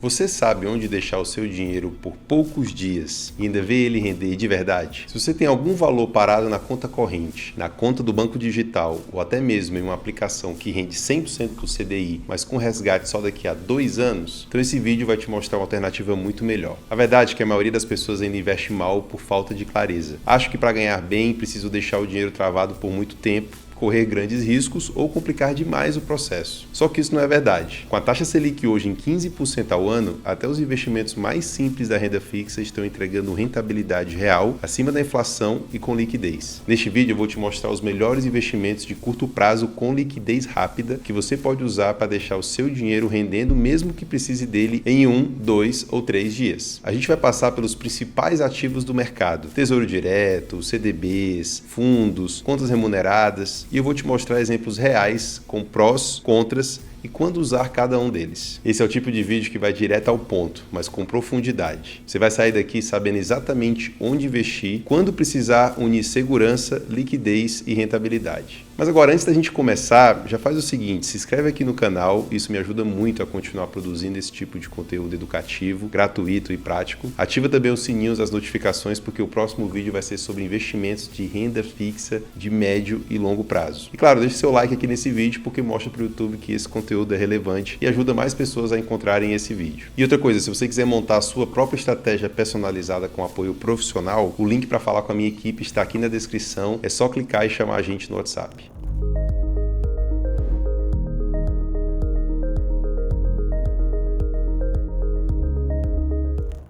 Você sabe onde deixar o seu dinheiro por poucos dias e ainda ver ele render de verdade? Se você tem algum valor parado na conta corrente, na conta do banco digital ou até mesmo em uma aplicação que rende 100% do CDI, mas com resgate só daqui a 2 anos, então esse vídeo vai te mostrar uma alternativa muito melhor. A verdade é que a maioria das pessoas ainda investe mal por falta de clareza. Acho que para ganhar bem preciso deixar o dinheiro travado por muito tempo, correr grandes riscos ou complicar demais o processo. Só que isso não é verdade. Com a taxa Selic hoje em 15% ao ano, até os investimentos mais simples da renda fixa estão entregando rentabilidade real, acima da inflação e com liquidez. Neste vídeo eu vou te mostrar os melhores investimentos de curto prazo com liquidez rápida que você pode usar para deixar o seu dinheiro rendendo mesmo que precise dele em 1, 2 ou 3 dias. A gente vai passar pelos principais ativos do mercado: Tesouro Direto, CDBs, fundos, contas remuneradas, e eu vou te mostrar exemplos reais com prós, contras e quando usar cada um deles. Esse é o tipo de vídeo que vai direto ao ponto, mas com profundidade. Você vai sair daqui sabendo exatamente onde investir, quando precisar unir segurança, liquidez e rentabilidade. Mas agora, antes da gente começar, já faz o seguinte: se inscreve aqui no canal, isso me ajuda muito a continuar produzindo esse tipo de conteúdo educativo, gratuito e prático. Ativa também os sininhos, as notificações, porque o próximo vídeo vai ser sobre investimentos de renda fixa de médio e longo prazo. E claro, deixe seu like aqui nesse vídeo, porque mostra para o YouTube que esse conteúdo é relevante e ajuda mais pessoas a encontrarem esse vídeo. E outra coisa, se você quiser montar a sua própria estratégia personalizada com apoio profissional, o link para falar com a minha equipe está aqui na descrição, é só clicar e chamar a gente no WhatsApp.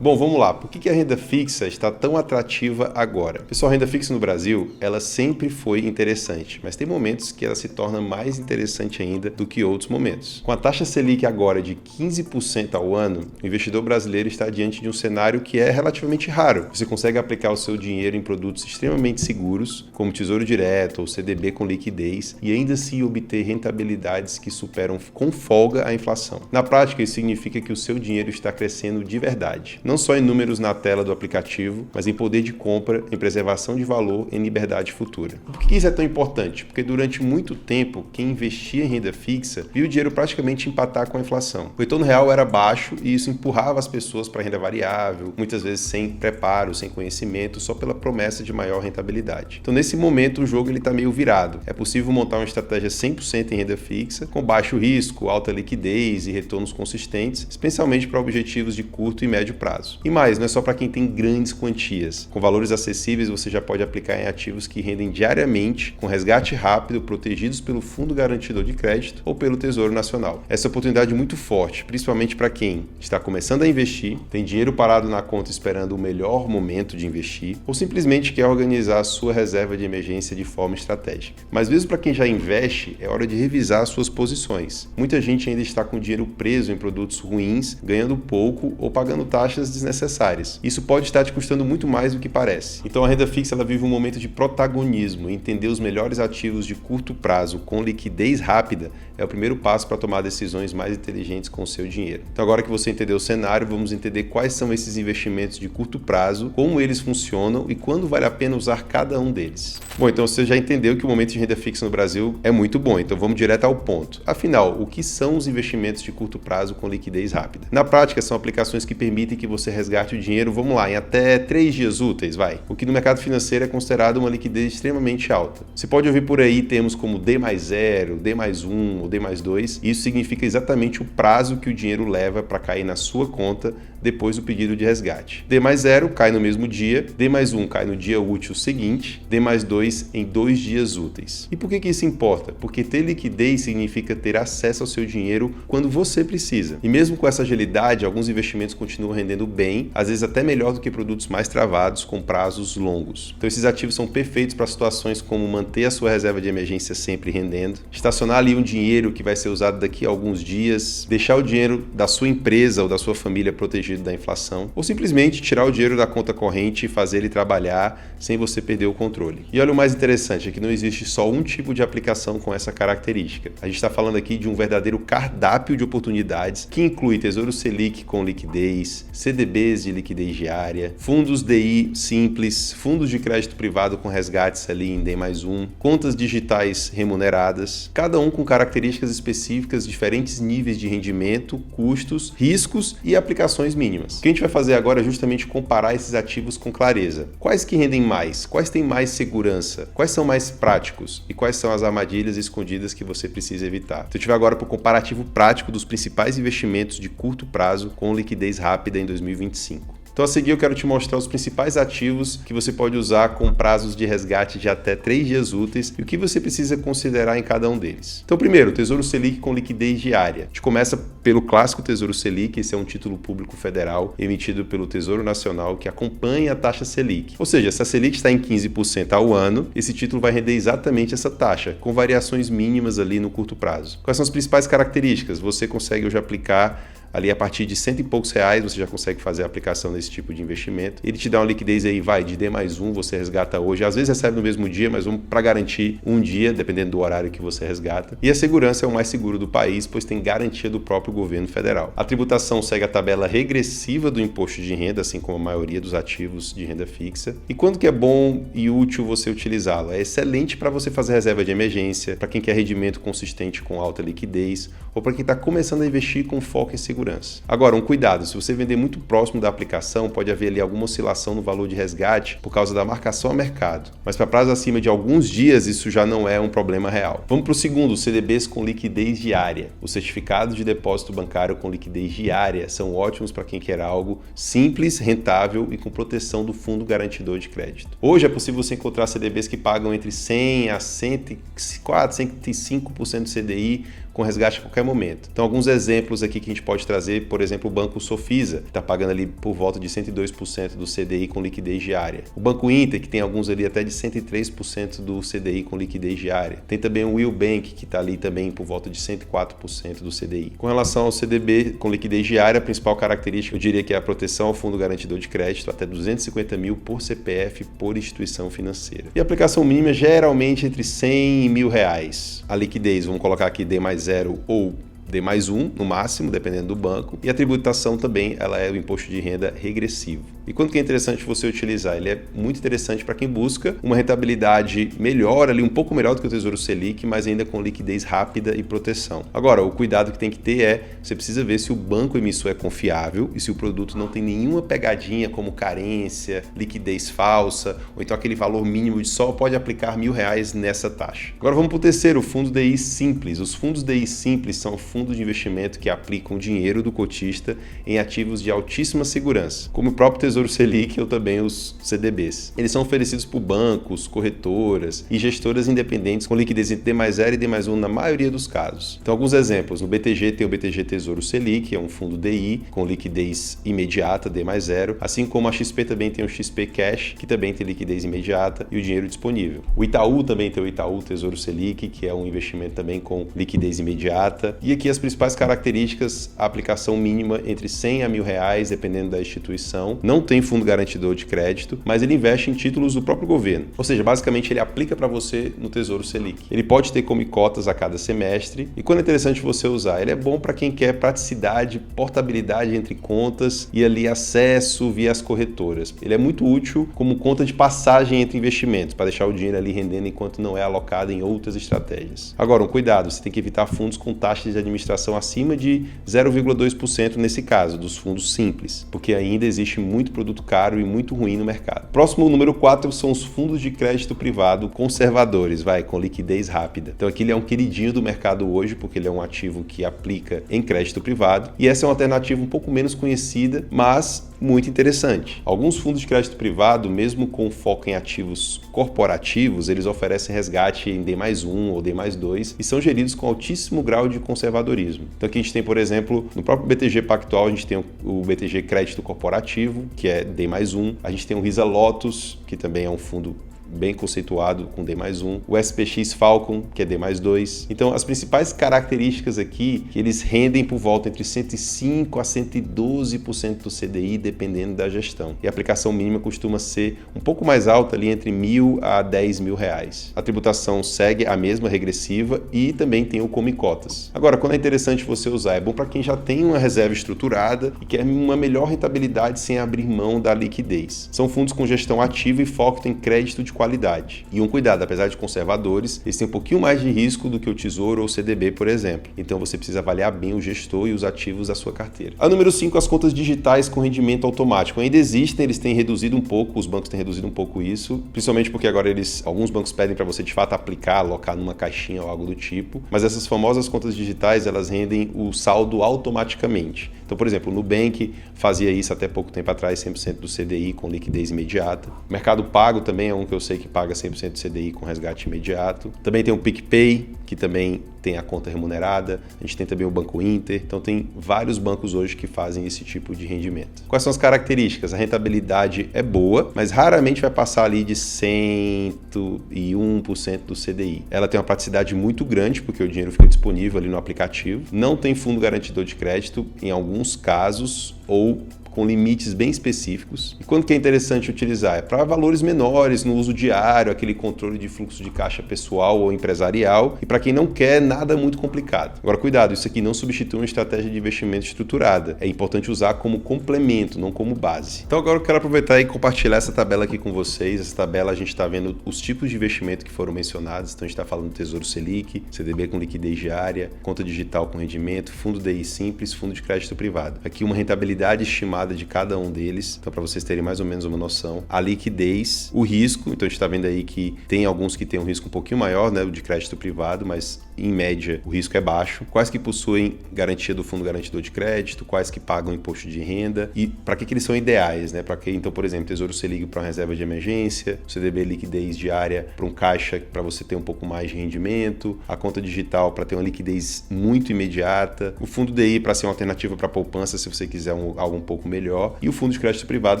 Bom, vamos lá. Por que a renda fixa está tão atrativa agora? Pessoal, a renda fixa no Brasil, ela sempre foi interessante, mas tem momentos que ela se torna mais interessante ainda do que outros momentos. Com a taxa Selic agora de 15% ao ano, o investidor brasileiro está diante de um cenário que é relativamente raro. Você consegue aplicar o seu dinheiro em produtos extremamente seguros, como Tesouro Direto ou CDB com liquidez, e ainda assim obter rentabilidades que superam com folga a inflação. Na prática, isso significa que o seu dinheiro está crescendo de verdade. Não só em números na tela do aplicativo, mas em poder de compra, em preservação de valor e em liberdade futura. Por que isso é tão importante? Porque durante muito tempo, quem investia em renda fixa viu o dinheiro praticamente empatar com a inflação. O retorno real era baixo e isso empurrava as pessoas para a renda variável, muitas vezes sem preparo, sem conhecimento, só pela promessa de maior rentabilidade. Então, nesse momento, o jogo está meio virado. É possível montar uma estratégia 100% em renda fixa, com baixo risco, alta liquidez e retornos consistentes, especialmente para objetivos de curto e médio prazo. E mais, não é só para quem tem grandes quantias. Com valores acessíveis, você já pode aplicar em ativos que rendem diariamente, com resgate rápido, protegidos pelo Fundo Garantidor de Crédito ou pelo Tesouro Nacional. Essa oportunidade é muito forte, principalmente para quem está começando a investir, tem dinheiro parado na conta esperando o melhor momento de investir, ou simplesmente quer organizar a sua reserva de emergência de forma estratégica. Mas mesmo para quem já investe, é hora de revisar as suas posições. Muita gente ainda está com dinheiro preso em produtos ruins, ganhando pouco ou pagando taxas desnecessárias. Isso pode estar te custando muito mais do que parece. Então a renda fixa ela vive um momento de protagonismo. Entender os melhores ativos de curto prazo com liquidez rápida é o primeiro passo para tomar decisões mais inteligentes com o seu dinheiro. Então agora que você entendeu o cenário, vamos entender quais são esses investimentos de curto prazo, como eles funcionam e quando vale a pena usar cada um deles. Bom, então você já entendeu que o momento de renda fixa no Brasil é muito bom, então vamos direto ao ponto. Afinal, o que são os investimentos de curto prazo com liquidez rápida? Na prática, são aplicações que permitem que você resgate o dinheiro, vamos lá, em até 3 dias úteis, o que no mercado financeiro é considerado uma liquidez extremamente alta. Você pode ouvir por aí termos como D+0, D+1 ou D+2, e isso significa exatamente o prazo que o dinheiro leva para cair na sua conta depois do pedido de resgate. D+0 cai no mesmo dia, D+1 cai no dia útil seguinte, D+2 em 2 dias úteis. E por que isso importa? Porque ter liquidez significa ter acesso ao seu dinheiro quando você precisa. E mesmo com essa agilidade, alguns investimentos continuam rendendo bem, às vezes até melhor do que produtos mais travados com prazos longos. Então esses ativos são perfeitos para situações como manter a sua reserva de emergência sempre rendendo, estacionar ali um dinheiro que vai ser usado daqui a alguns dias, deixar o dinheiro da sua empresa ou da sua família protegido da inflação, ou simplesmente tirar o dinheiro da conta corrente e fazer ele trabalhar sem você perder o controle. E olha o mais interessante, é que não existe só um tipo de aplicação com essa característica. A gente está falando aqui de um verdadeiro cardápio de oportunidades que inclui Tesouro Selic com liquidez, CDB CDBs de liquidez diária, fundos DI simples, fundos de crédito privado com resgates ali em D+1, contas digitais remuneradas, cada um com características específicas, diferentes níveis de rendimento, custos, riscos e aplicações mínimas. O que a gente vai fazer agora é justamente comparar esses ativos com clareza. Quais que rendem mais? Quais têm mais segurança? Quais são mais práticos? E quais são as armadilhas escondidas que você precisa evitar? Então, eu tive agora para o comparativo prático dos principais investimentos de curto prazo com liquidez rápida em 2025. Então, a seguir, eu quero te mostrar os principais ativos que você pode usar com prazos de resgate de até 3 dias úteis e o que você precisa considerar em cada um deles. Então, primeiro, Tesouro Selic com liquidez diária. A gente começa pelo clássico Tesouro Selic. Esse é um título público federal emitido pelo Tesouro Nacional que acompanha a taxa Selic. Ou seja, se a Selic está em 15% ao ano, esse título vai render exatamente essa taxa, com variações mínimas ali no curto prazo. Quais são as principais características? Você consegue hoje aplicar ali a partir de R$100 e poucos, você já consegue fazer a aplicação desse tipo de investimento. Ele te dá uma liquidez aí, de D+1, você resgata hoje. Às vezes recebe no mesmo dia, mas vamos para garantir um dia, dependendo do horário que você resgata. E a segurança é o mais seguro do país, pois tem garantia do próprio governo federal. A tributação segue a tabela regressiva do imposto de renda, assim como a maioria dos ativos de renda fixa. E quando que é bom e útil você utilizá-lo? É excelente para você fazer reserva de emergência, para quem quer rendimento consistente com alta liquidez, ou para quem está começando a investir com foco em segurança. Agora, um cuidado, se você vender muito próximo da aplicação, pode haver ali alguma oscilação no valor de resgate por causa da marcação a mercado. Mas para prazo acima de alguns dias, isso já não é um problema real. Vamos para o segundo, CDBs com liquidez diária. Os certificados de depósito bancário com liquidez diária são ótimos para quem quer algo simples, rentável e com proteção do fundo garantidor de crédito. Hoje é possível você encontrar CDBs que pagam entre 100 a 104, 105% do CDI com resgate a qualquer momento. Então, alguns exemplos aqui que a gente pode trazer, por exemplo, o Banco Sofisa, que está pagando ali por volta de 102% do CDI com liquidez diária. O Banco Inter, que tem alguns ali até de 103% do CDI com liquidez diária. Tem também o Will Bank, que está ali também por volta de 104% do CDI. Com relação ao CDB com liquidez diária, a principal característica, eu diria que é a proteção ao fundo garantidor de crédito, até 250 mil por CPF por instituição financeira. E a aplicação mínima geralmente entre 100 e R$1.000. A liquidez, vamos colocar aqui D+0 ou D+1 no máximo, dependendo do banco. E a tributação também, ela é o imposto de renda regressivo. E quando que é interessante você utilizar? Ele é muito interessante para quem busca uma rentabilidade melhor, ali um pouco melhor do que o Tesouro Selic, mas ainda com liquidez rápida e proteção. Agora, o cuidado que tem que ter é, você precisa ver se o banco emissor é confiável e se o produto não tem nenhuma pegadinha como carência, liquidez falsa, ou então aquele valor mínimo de só pode aplicar R$1.000 nessa taxa. Agora vamos para o terceiro, o fundo DI simples. Os fundos DI simples são fundos de investimento que aplicam o dinheiro do cotista em ativos de altíssima segurança, como o próprio Tesouro Selic ou também os CDBs. Eles são oferecidos por bancos, corretoras e gestoras independentes com liquidez entre D+0 e D+1 na maioria dos casos. Então, alguns exemplos. No BTG tem o BTG Tesouro Selic, que é um fundo DI com liquidez imediata, D+0, assim como a XP também tem o XP Cash, que também tem liquidez imediata e o dinheiro disponível. O Itaú também tem o Itaú Tesouro Selic, que é um investimento também com liquidez imediata. E aqui as principais características, a aplicação mínima entre 100 a R$1.000, dependendo da instituição. Não tem fundo garantidor de crédito, mas ele investe em títulos do próprio governo. Ou seja, basicamente ele aplica para você no Tesouro Selic. Ele pode ter como cotas a cada semestre. E quando é interessante você usar? Ele é bom para quem quer praticidade, portabilidade entre contas e ali acesso via as corretoras. Ele é muito útil como conta de passagem entre investimentos, para deixar o dinheiro ali rendendo enquanto não é alocado em outras estratégias. Agora, um cuidado, você tem que evitar fundos com taxas de administração acima de 0,2% nesse caso, dos fundos simples, porque ainda existe muito produto caro e muito ruim no mercado. Próximo, número 4, são os fundos de crédito privado conservadores, com liquidez rápida. Então aqui ele é um queridinho do mercado hoje, porque ele é um ativo que aplica em crédito privado, e essa é uma alternativa um pouco menos conhecida, mas muito interessante. Alguns fundos de crédito privado, mesmo com foco em ativos corporativos, eles oferecem resgate em D+1 ou D+2 e são geridos com altíssimo grau de conservadorismo. Então aqui a gente tem, por exemplo, no próprio BTG Pactual, a gente tem o BTG Crédito Corporativo, que é D+1. A gente tem o Risa Lotus, que também é um fundo bem conceituado com D+1, o SPX Falcon, que é D+2. Então, as principais características aqui, que eles rendem por volta entre 105% a 112% do CDI, dependendo da gestão. E a aplicação mínima costuma ser um pouco mais alta, ali entre R$1.000 a R$10.000. A tributação segue a mesma regressiva e também tem o Come Cotas. Agora, quando é interessante você usar, é bom para quem já tem uma reserva estruturada e quer uma melhor rentabilidade sem abrir mão da liquidez. São fundos com gestão ativa e foco em crédito de qualidade. E um cuidado, apesar de conservadores, eles têm um pouquinho mais de risco do que o Tesouro ou o CDB, por exemplo. Então você precisa avaliar bem o gestor e os ativos da sua carteira. A número 5, as contas digitais com rendimento automático. Ainda existem, eles têm reduzido um pouco, os bancos têm reduzido um pouco isso, principalmente porque agora alguns bancos pedem para você de fato aplicar, alocar numa caixinha ou algo do tipo, mas essas famosas contas digitais, elas rendem o saldo automaticamente. Então, por exemplo, o Nubank fazia isso até pouco tempo atrás, 100% do CDI com liquidez imediata. O Mercado Pago também é um que eu sei que paga 100% do CDI com resgate imediato. Também tem o PicPay, que também tem a conta remunerada. A gente tem também o Banco Inter. Então, tem vários bancos hoje que fazem esse tipo de rendimento. Quais são as características? A rentabilidade é boa, mas raramente vai passar ali de 101% do CDI. Ela tem uma praticidade muito grande, porque o dinheiro fica disponível ali no aplicativo. Não tem fundo garantidor de crédito em alguns casos, ou com limites bem específicos. E quando que é interessante utilizar? É para valores menores, no uso diário, aquele controle de fluxo de caixa pessoal ou empresarial, e para quem não quer nada muito complicado. Agora, cuidado, isso aqui não substitui uma estratégia de investimento estruturada. É importante usar como complemento, não como base. Então agora eu quero aproveitar e compartilhar essa tabela aqui com vocês. Essa tabela a gente está vendo os tipos de investimento que foram mencionados. Então a gente está falando do Tesouro Selic, CDB com liquidez diária, conta digital com rendimento, fundo DI simples, fundo de crédito privado. Aqui uma rentabilidade estimada de cada um deles, então para vocês terem mais ou menos uma noção. A liquidez, o risco, então a gente está vendo aí que tem alguns que têm um risco um pouquinho maior, né, o de crédito privado, mas em média o risco é baixo. Quais que possuem garantia do fundo garantidor de crédito, quais que pagam imposto de renda e para que eles são ideais, né? Para que então, por exemplo, Tesouro Selic para uma reserva de emergência, o CDB liquidez diária para um caixa para você ter um pouco mais de rendimento, a conta digital para ter uma liquidez muito imediata, o fundo DI para ser uma alternativa para poupança se você quiser algo um pouco melhor, e o fundo de crédito privado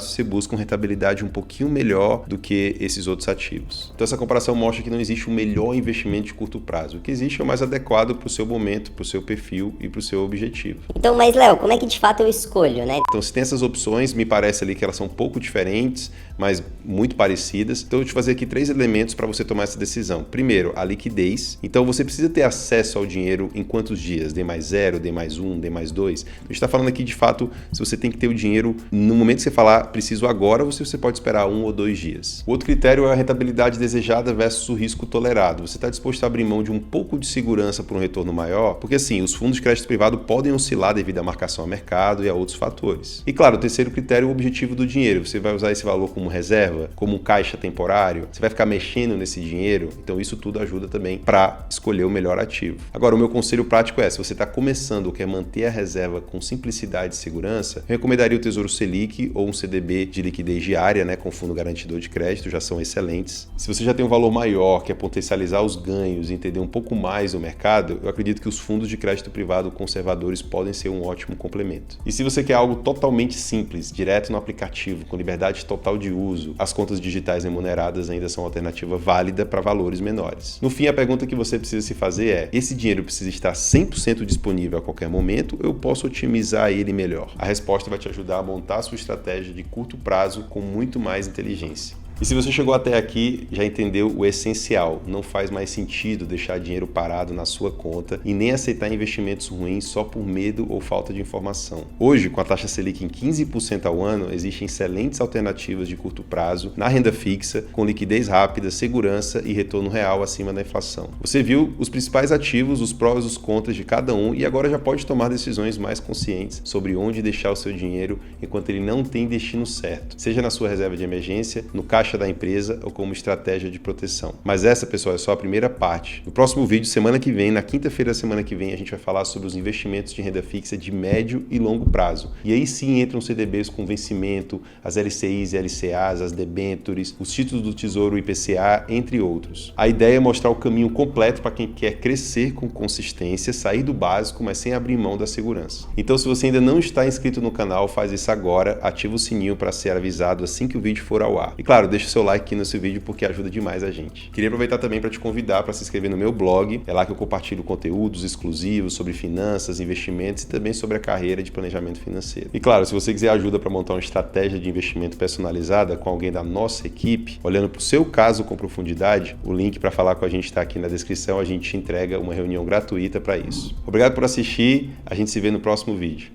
se você busca uma rentabilidade um pouquinho melhor do que esses outros ativos. Então essa comparação mostra que não existe um melhor investimento de curto prazo. O que existe é o mais adequado para o seu momento, para o seu perfil e para o seu objetivo. Então, mas Léo, como é que de fato eu escolho, né? Então se tem essas opções, me parece ali que elas são um pouco diferentes, mas muito parecidas. Então eu vou te fazer aqui 3 elementos para você tomar essa decisão. Primeiro, a liquidez. Então você precisa ter acesso ao dinheiro em quantos dias? D+0, D+1, D+2? A gente está falando aqui de fato, se você tem que ter o dinheiro no momento que você falar preciso agora, você pode esperar 1 ou 2 dias. O outro critério é a rentabilidade desejada versus o risco tolerado. Você está disposto a abrir mão de um pouco de segurança por um retorno maior? Porque assim, os fundos de crédito privado podem oscilar devido à marcação a mercado e a outros fatores. E claro, o terceiro critério é o objetivo do dinheiro. Você vai usar esse valor como reserva, como um caixa temporário? Você vai ficar mexendo nesse dinheiro? Então isso tudo ajuda também para escolher o melhor ativo. Agora, o meu conselho prático é, se você está começando ou quer manter a reserva com simplicidade e segurança, eu recomendaria o Tesouro Selic ou um CDB de liquidez diária, né, com fundo garantidor de crédito, já são excelentes. Se você já tem um valor maior, quer potencializar os ganhos e entender um pouco mais o mercado, eu acredito que os fundos de crédito privado conservadores podem ser um ótimo complemento. E se você quer algo totalmente simples, direto no aplicativo, com liberdade total de uso, as contas digitais remuneradas ainda são uma alternativa válida para valores menores. No fim, a pergunta que você precisa se fazer é: esse dinheiro precisa estar 100% disponível a qualquer momento ou eu posso otimizar ele melhor? A resposta vai te ajudar a montar a sua estratégia de curto prazo com muito mais inteligência. E se você chegou até aqui, já entendeu o essencial. Não faz mais sentido deixar dinheiro parado na sua conta e nem aceitar investimentos ruins só por medo ou falta de informação. Hoje, com a taxa Selic em 15% ao ano, existem excelentes alternativas de curto prazo na renda fixa, com liquidez rápida, segurança e retorno real acima da inflação. Você viu os principais ativos, os prós e os contras de cada um e agora já pode tomar decisões mais conscientes sobre onde deixar o seu dinheiro enquanto ele não tem destino certo, seja na sua reserva de emergência, no caixa da empresa ou como estratégia de proteção. Mas essa, pessoal, é só a primeira parte. No próximo vídeo, semana que vem, na quinta-feira da semana que vem, a gente vai falar sobre os investimentos de renda fixa de médio e longo prazo. E aí sim entram os CDBs com vencimento, as LCIs e LCAs, as debêntures, os títulos do Tesouro IPCA, entre outros. A ideia é mostrar o caminho completo para quem quer crescer com consistência, sair do básico, mas sem abrir mão da segurança. Então, se você ainda não está inscrito no canal, faz isso agora, ativa o sininho para ser avisado assim que o vídeo for ao ar. E claro, deixa o seu like aqui nesse vídeo porque ajuda demais a gente. Queria aproveitar também para te convidar para se inscrever no meu blog. É lá que eu compartilho conteúdos exclusivos sobre finanças, investimentos e também sobre a carreira de planejamento financeiro. E claro, se você quiser ajuda para montar uma estratégia de investimento personalizada com alguém da nossa equipe, olhando para o seu caso com profundidade, o link para falar com a gente está aqui na descrição. A gente te entrega uma reunião gratuita para isso. Obrigado por assistir. A gente se vê no próximo vídeo.